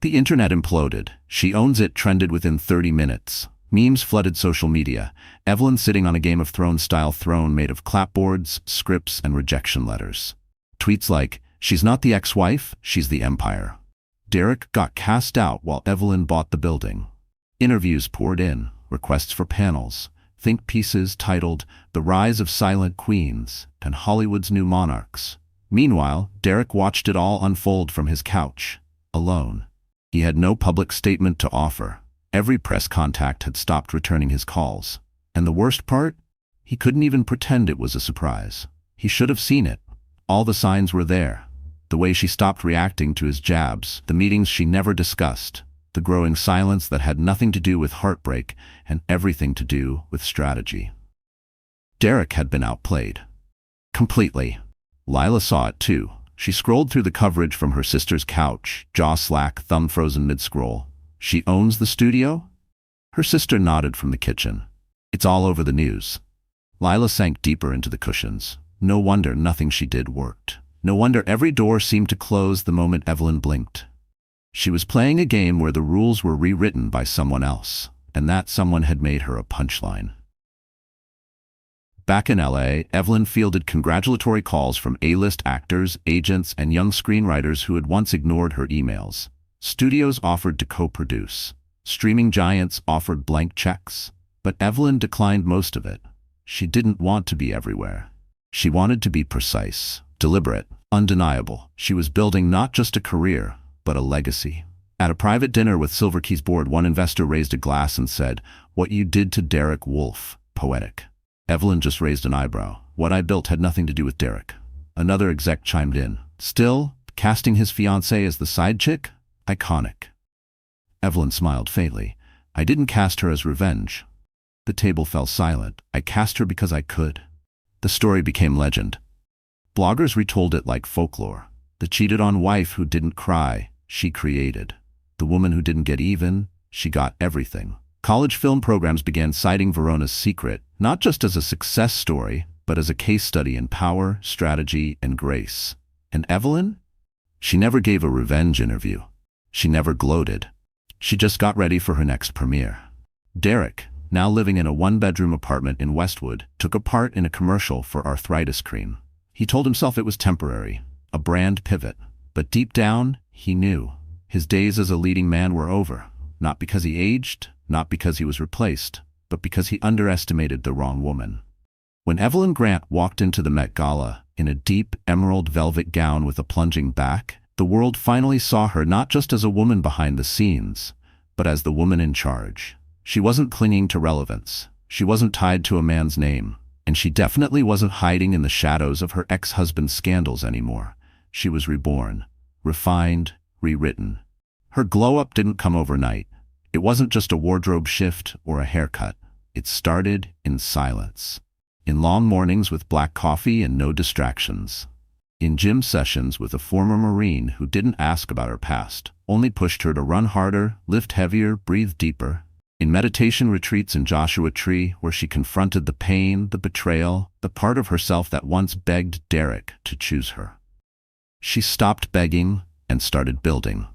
The internet imploded. She owns it trended within 30 minutes. Memes flooded social media. Evelyn sitting on a Game of Thrones-style throne made of clapboards, scripts, and rejection letters. Tweets like, she's not the ex-wife, she's the empire. Derek got cast out while Evelyn bought the building. Interviews poured in, requests for panels, think pieces titled The Rise of Silent Queens and Hollywood's New Monarchs. Meanwhile, Derek watched it all unfold from his couch, alone. He had no public statement to offer. Every press contact had stopped returning his calls. And the worst part? He couldn't even pretend it was a surprise. He should have seen it. All the signs were there. The way she stopped reacting to his jabs, the meetings she never discussed, the growing silence that had nothing to do with heartbreak and everything to do with strategy. Derek had been outplayed. Completely. Lila saw it too. She scrolled through the coverage from her sister's couch, jaw slack, thumb frozen mid-scroll. She owns the studio? Her sister nodded from the kitchen. It's all over the news. Lila sank deeper into the cushions. No wonder nothing she did worked. No wonder every door seemed to close the moment Evelyn blinked. She was playing a game where the rules were rewritten by someone else, and that someone had made her a punchline. Back in LA, Evelyn fielded congratulatory calls from A-list actors, agents, and young screenwriters who had once ignored her emails. Studios offered to co-produce. Streaming giants offered blank checks. But Evelyn declined most of it. She didn't want to be everywhere. She wanted to be precise, deliberate, undeniable. She was building not just a career, but a legacy. At a private dinner with Silver Key's board, one investor raised a glass and said, "What you did to Derek Wolfe, poetic." Evelyn just raised an eyebrow. "What I built had nothing to do with Derek." Another exec chimed in. "Still, casting his fiancée as the side chick? Iconic." Evelyn smiled faintly. "I didn't cast her as revenge." The table fell silent. "I cast her because I could." The story became legend. Bloggers retold it like folklore. The cheated-on wife who didn't cry, she created. The woman who didn't get even, she got everything. College film programs began citing Verona's secret, not just as a success story, but as a case study in power, strategy, and grace. And Evelyn? She never gave a revenge interview. She never gloated. She just got ready for her next premiere. Derek, now living in a one-bedroom apartment in Westwood, took a part in a commercial for arthritis cream. He told himself it was temporary, a brand pivot. But deep down, he knew. His days as a leading man were over. Not because he aged, not because he was replaced, but because he underestimated the wrong woman. When Evelyn Grant walked into the Met Gala, in a deep emerald velvet gown with a plunging back, the world finally saw her not just as a woman behind the scenes, but as the woman in charge. She wasn't clinging to relevance. She wasn't tied to a man's name. And she definitely wasn't hiding in the shadows of her ex-husband's scandals anymore. She was reborn, refined, rewritten. Her glow-up didn't come overnight. It wasn't just a wardrobe shift or a haircut. It started in silence. In long mornings with black coffee and no distractions. In gym sessions with a former Marine who didn't ask about her past, only pushed her to run harder, lift heavier, breathe deeper. In meditation retreats in Joshua Tree, where she confronted the pain, the betrayal, the part of herself that once begged Derek to choose her. She stopped begging and started building.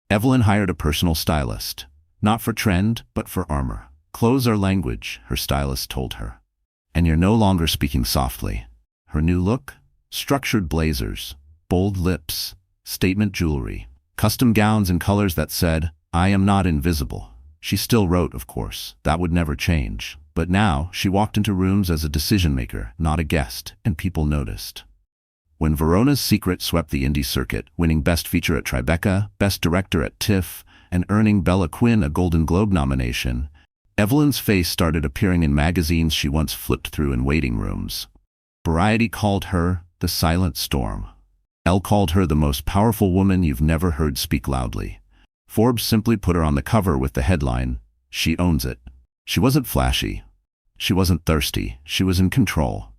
Evelyn hired a personal stylist. Not for trend, but for armor. "Clothes are language," her stylist told her. "And you're no longer speaking softly." Her new look? Structured blazers, bold lips, statement jewelry, custom gowns in colors that said, "I am not invisible." She still wrote, of course. That would never change. But now, she walked into rooms as a decision-maker, not a guest, and people noticed. When Verona's Secret swept the indie circuit, winning Best Feature at Tribeca, Best Director at TIFF, and earning Bella Quinn a Golden Globe nomination, Evelyn's face started appearing in magazines she once flipped through in waiting rooms. Variety called her the Silent Storm. Elle called her the most powerful woman you've never heard speak loudly. Forbes simply put her on the cover with the headline, "She owns it." She wasn't flashy. She wasn't thirsty. She was in control.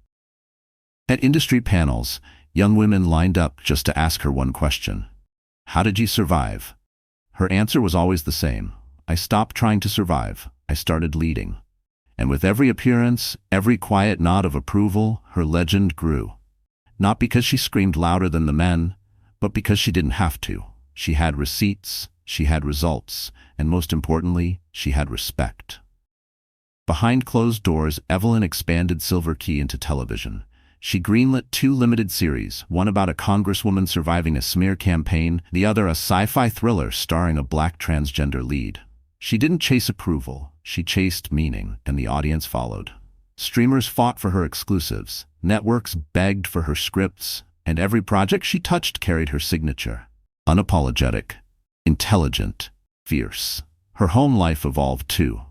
At industry panels, young women lined up just to ask her one question. How did you survive? Her answer was always the same. I stopped trying to survive. I started leading. And with every appearance, every quiet nod of approval, her legend grew. Not because she screamed louder than the men, but because she didn't have to. She had receipts, she had results, and most importantly, she had respect. Behind closed doors, Evelyn expanded Silver Key into television. She greenlit 2 limited series, one about a congresswoman surviving a smear campaign, the other a sci-fi thriller starring a black transgender lead. She didn't chase approval, she chased meaning, and the audience followed. Streamers fought for her exclusives, networks begged for her scripts, and every project she touched carried her signature. Unapologetic, intelligent, fierce. Her home life evolved too.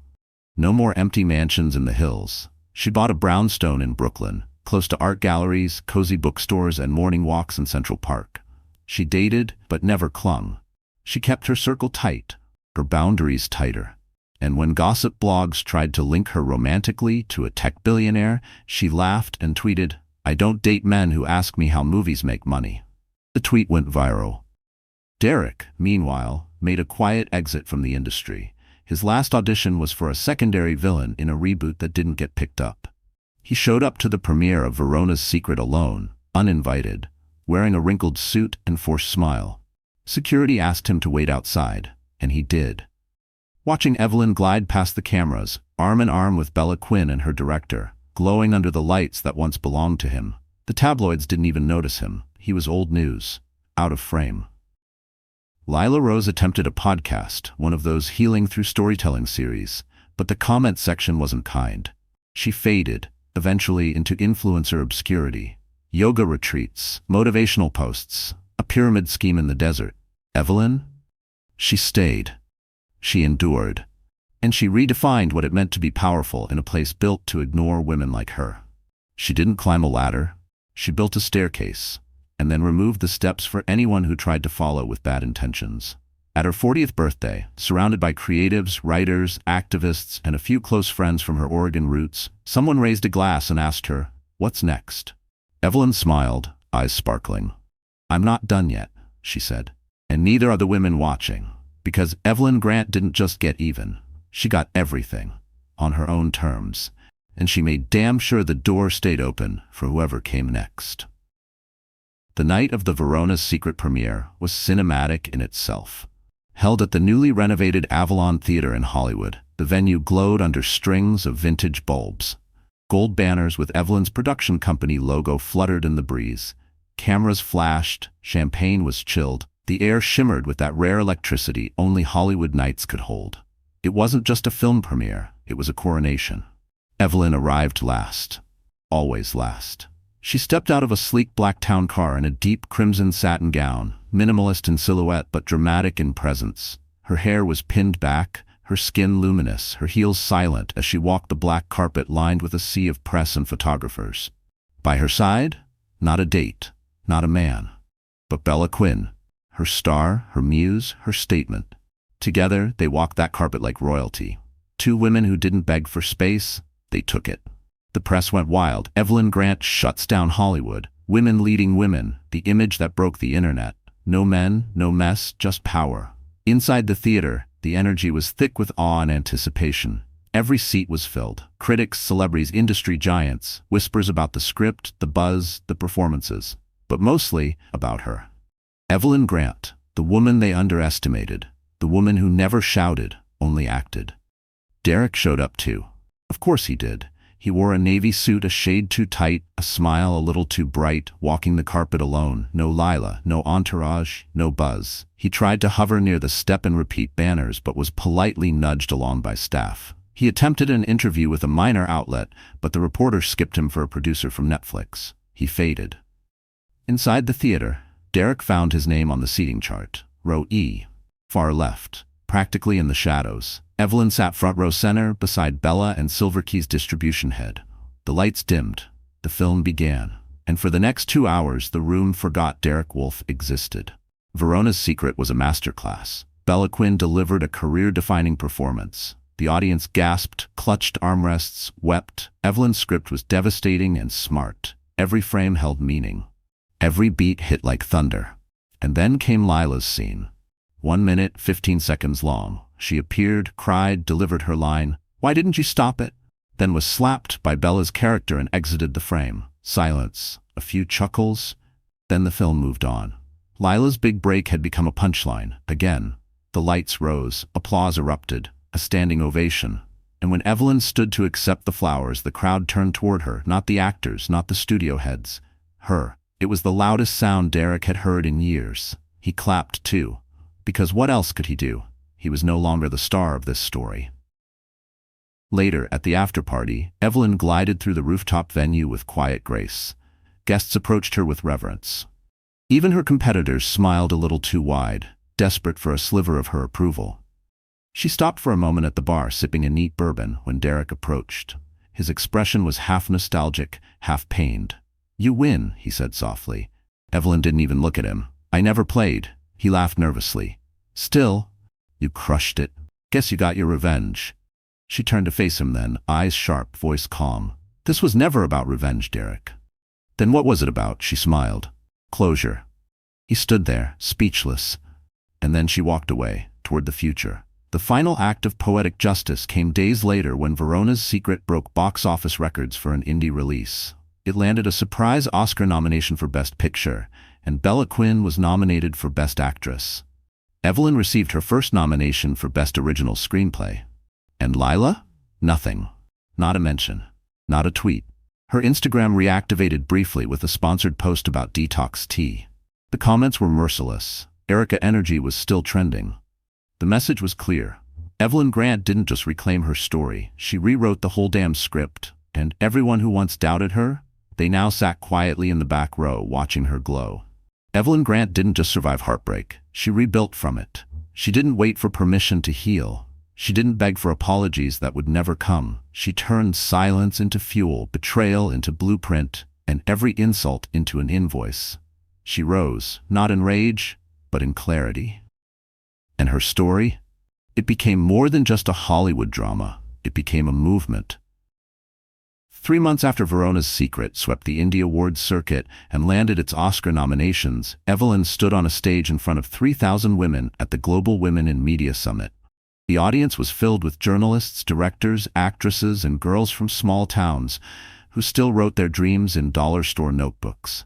No more empty mansions in the hills. She bought a brownstone in Brooklyn, close to art galleries, cozy bookstores, and morning walks in Central Park. She dated, but never clung. She kept her circle tight, her boundaries tighter. And when gossip blogs tried to link her romantically to a tech billionaire, she laughed and tweeted, "I don't date men who ask me how movies make money." The tweet went viral. Derek, meanwhile, made a quiet exit from the industry. His last audition was for a secondary villain in a reboot that didn't get picked up. He showed up to the premiere of Verona's Secret alone, uninvited, wearing a wrinkled suit and forced smile. Security asked him to wait outside, and he did. Watching Evelyn glide past the cameras, arm in arm with Bella Quinn and her director, glowing under the lights that once belonged to him, the tabloids didn't even notice him. He was old news, out of frame. Lila Rose attempted a podcast, one of those healing through storytelling series, but the comment section wasn't kind. She faded, eventually into influencer obscurity. Yoga retreats, motivational posts, a pyramid scheme in the desert. Evelyn? She stayed. She endured. And she redefined what it meant to be powerful in a place built to ignore women like her. She didn't climb a ladder. She built a staircase, and then removed the steps for anyone who tried to follow with bad intentions. At her 40th birthday, surrounded by creatives, writers, activists, and a few close friends from her Oregon roots, someone raised a glass and asked her, "What's next?" Evelyn smiled, eyes sparkling. "I'm not done yet," she said. And neither are the women watching. Because Evelyn Grant didn't just get even. She got everything, on her own terms. And she made damn sure the door stayed open for whoever came next. The night of the Verona's Secret premiere was cinematic in itself. Held at the newly renovated Avalon Theater in Hollywood, the venue glowed under strings of vintage bulbs. Gold banners with Evelyn's production company logo fluttered in the breeze. Cameras flashed, champagne was chilled, the air shimmered with that rare electricity only Hollywood nights could hold. It wasn't just a film premiere, it was a coronation. Evelyn arrived last. Always last. She stepped out of a sleek black town car in a deep crimson satin gown, minimalist in silhouette but dramatic in presence. Her hair was pinned back, her skin luminous, her heels silent as she walked the black carpet lined with a sea of press and photographers. By her side, not a date, not a man, but Bella Quinn, her star, her muse, her statement. Together, they walked that carpet like royalty. Two women who didn't beg for space, they took it. The press went wild. Evelyn Grant shuts down Hollywood. Women leading women, the image that broke the internet. No men, no mess, just power. Inside the theater, the energy was thick with awe and anticipation. Every seat was filled. Critics, celebrities, industry giants, whispers about the script, the buzz, the performances. But mostly about her. Evelyn Grant, the woman they underestimated. The woman who never shouted, only acted. Derek showed up too. Of course he did. He wore a navy suit a shade too tight, a smile a little too bright, walking the carpet alone. No Lila, no entourage, no buzz. He tried to hover near the step and repeat banners but was politely nudged along by staff. He attempted an interview with a minor outlet, but the reporter skipped him for a producer from Netflix. He faded. Inside the theater, Derek found his name on the seating chart. Row E. Far left, practically in the shadows. Evelyn sat front row center beside Bella and Silverkey's distribution head. The lights dimmed. The film began. And for the next 2 hours, the room forgot Derek Wolfe existed. Verona's Secret was a masterclass. Bella Quinn delivered a career-defining performance. The audience gasped, clutched armrests, wept. Evelyn's script was devastating and smart. Every frame held meaning. Every beat hit like thunder. And then came Lila's scene. 1 minute, 15 seconds long. She appeared, cried, delivered her line. "Why didn't you stop it?" Then was slapped by Bella's character and exited the frame. Silence. A few chuckles. Then the film moved on. Lila's big break had become a punchline. Again. The lights rose. Applause erupted. A standing ovation. And when Evelyn stood to accept the flowers, the crowd turned toward her. Not the actors, not the studio heads. Her. It was the loudest sound Derek had heard in years. He clapped too. Because what else could he do? He was no longer the star of this story. Later, at the after-party, Evelyn glided through the rooftop venue with quiet grace. Guests approached her with reverence. Even her competitors smiled a little too wide, desperate for a sliver of her approval. She stopped for a moment at the bar, sipping a neat bourbon, when Derek approached. His expression was half nostalgic, half pained. "You win," he said softly. Evelyn didn't even look at him. "I never played." He laughed nervously. "Still, you crushed it. Guess you got your revenge." She turned to face him then, eyes sharp, voice calm. "This was never about revenge, Derek." "Then what was it about?" She smiled. "Closure." He stood there, speechless. And then she walked away, toward the future. The final act of poetic justice came days later when Verona's Secret broke box office records for an indie release. It landed a surprise Oscar nomination for Best Picture, and Bella Quinn was nominated for Best Actress. Evelyn received her first nomination for Best Original Screenplay. And Lila? Nothing. Not a mention. Not a tweet. Her Instagram reactivated briefly with a sponsored post about detox tea. The comments were merciless. Erica Energy was still trending. The message was clear. Evelyn Grant didn't just reclaim her story, she rewrote the whole damn script, and everyone who once doubted her, they now sat quietly in the back row watching her glow. Evelyn Grant didn't just survive heartbreak, she rebuilt from it. She didn't wait for permission to heal. She didn't beg for apologies that would never come. She turned silence into fuel, betrayal into blueprint, and every insult into an invoice. She rose, not in rage, but in clarity. And her story? It became more than just a Hollywood drama. It became a movement. 3 months after Verona's Secret swept the Indie Awards circuit and landed its Oscar nominations, Evelyn stood on a stage in front of 3,000 women at the Global Women in Media Summit. The audience was filled with journalists, directors, actresses, and girls from small towns who still wrote their dreams in dollar store notebooks.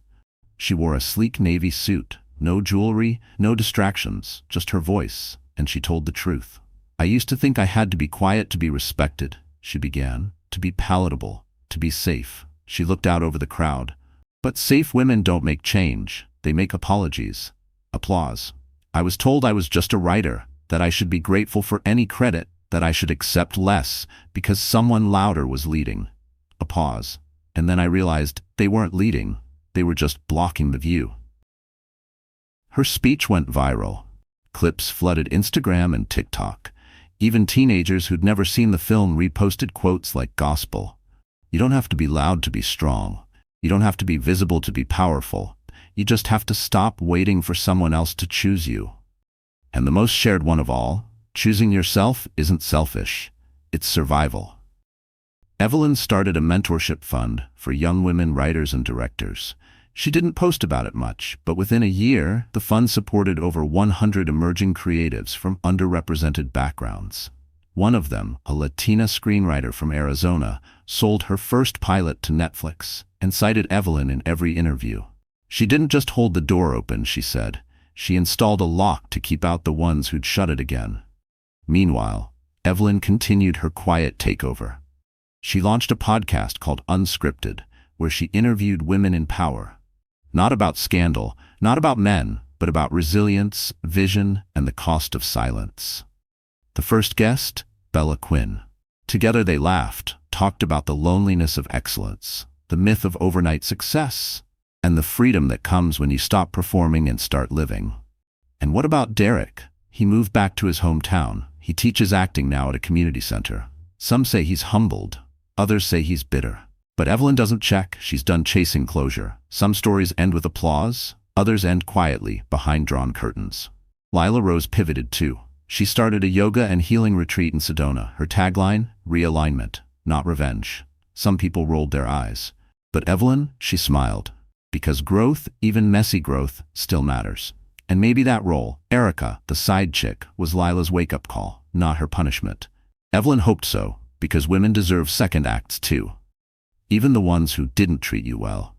She wore a sleek navy suit, no jewelry, no distractions, just her voice, and she told the truth. "I used to think I had to be quiet to be respected," she began, "to be palatable, to be safe." She looked out over the crowd. "But safe women don't make change, they make apologies." Applause. "I was told I was just a writer, that I should be grateful for any credit, that I should accept less because someone louder was leading." A pause. And then I realized they weren't leading, they were just blocking the view. Her speech went viral. Clips flooded Instagram and TikTok. Even teenagers who'd never seen the film reposted quotes like gospel. "You don't have to be loud to be strong. You don't have to be visible to be powerful. You just have to stop waiting for someone else to choose you." And the most shared one of all, choosing yourself isn't selfish, it's survival. Evelyn started a mentorship fund for young women writers and directors. She didn't post about it much, but within a year, the fund supported over 100 emerging creatives from underrepresented backgrounds. One of them, a Latina screenwriter from Arizona, sold her first pilot to Netflix and cited Evelyn in every interview. "She didn't just hold the door open," she said. "She installed a lock to keep out the ones who'd shut it again." Meanwhile, Evelyn continued her quiet takeover. She launched a podcast called Unscripted, where she interviewed women in power. Not about scandal, not about men, but about resilience, vision, and the cost of silence. The first guest, Bella Quinn. Together they laughed, talked about the loneliness of excellence, the myth of overnight success, and the freedom that comes when you stop performing and start living. And what about Derek? He moved back to his hometown. He teaches acting now at a community center. Some say he's humbled. Others say he's bitter. But Evelyn doesn't check. She's done chasing closure. Some stories end with applause. Others end quietly, behind drawn curtains. Lila Rose pivoted too. She started a yoga and healing retreat in Sedona. Her tagline, realignment, not revenge. Some people rolled their eyes. But Evelyn, she smiled. Because growth, even messy growth, still matters. And maybe that role, Erica, the side chick, was Lila's wake-up call, not her punishment. Evelyn hoped so, because women deserve second acts too. Even the ones who didn't treat you well.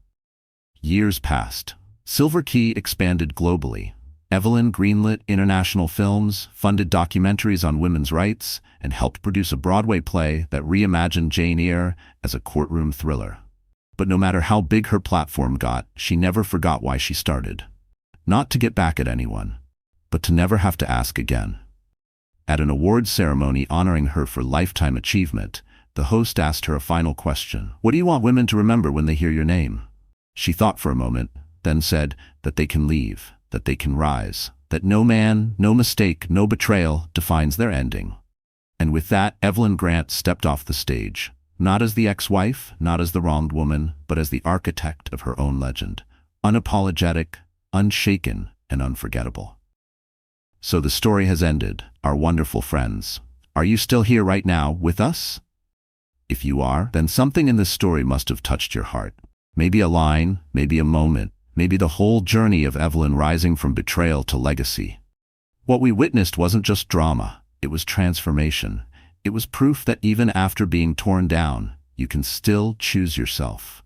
Years passed. Silver Key expanded globally. Evelyn greenlit international films, funded documentaries on women's rights, and helped produce a Broadway play that reimagined Jane Eyre as a courtroom thriller. But no matter how big her platform got, she never forgot why she started. Not to get back at anyone, but to never have to ask again. At an awards ceremony honoring her for lifetime achievement, the host asked her a final question. What do you want women to remember when they hear your name? She thought for a moment, then said that they can leave, that they can rise, that no man, no mistake, no betrayal defines their ending. And with that, Evelyn Grant stepped off the stage, not as the ex-wife, not as the wronged woman, but as the architect of her own legend, unapologetic, unshaken, and unforgettable. So the story has ended, our wonderful friends. Are you still here right now with us? If you are, then something in this story must have touched your heart. Maybe a line, maybe a moment, maybe the whole journey of Evelyn rising from betrayal to legacy. What we witnessed wasn't just drama, it was transformation. It was proof that even after being torn down, you can still choose yourself.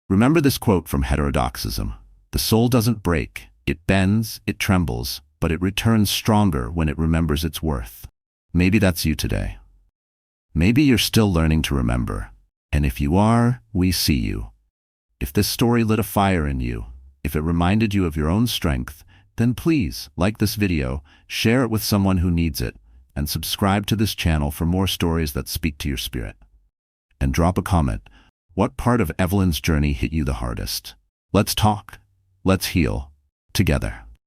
Remember this quote from Heterodoxism: "The soul doesn't break, it bends, it trembles, but it returns stronger when it remembers its worth." Maybe that's you today. Maybe you're still learning to remember. And if you are, we see you. If this story lit a fire in you, if it reminded you of your own strength, then please like this video, share it with someone who needs it, and subscribe to this channel for more stories that speak to your spirit. And drop a comment. What part of Evelyn's journey hit you the hardest? Let's talk. Let's heal. Together.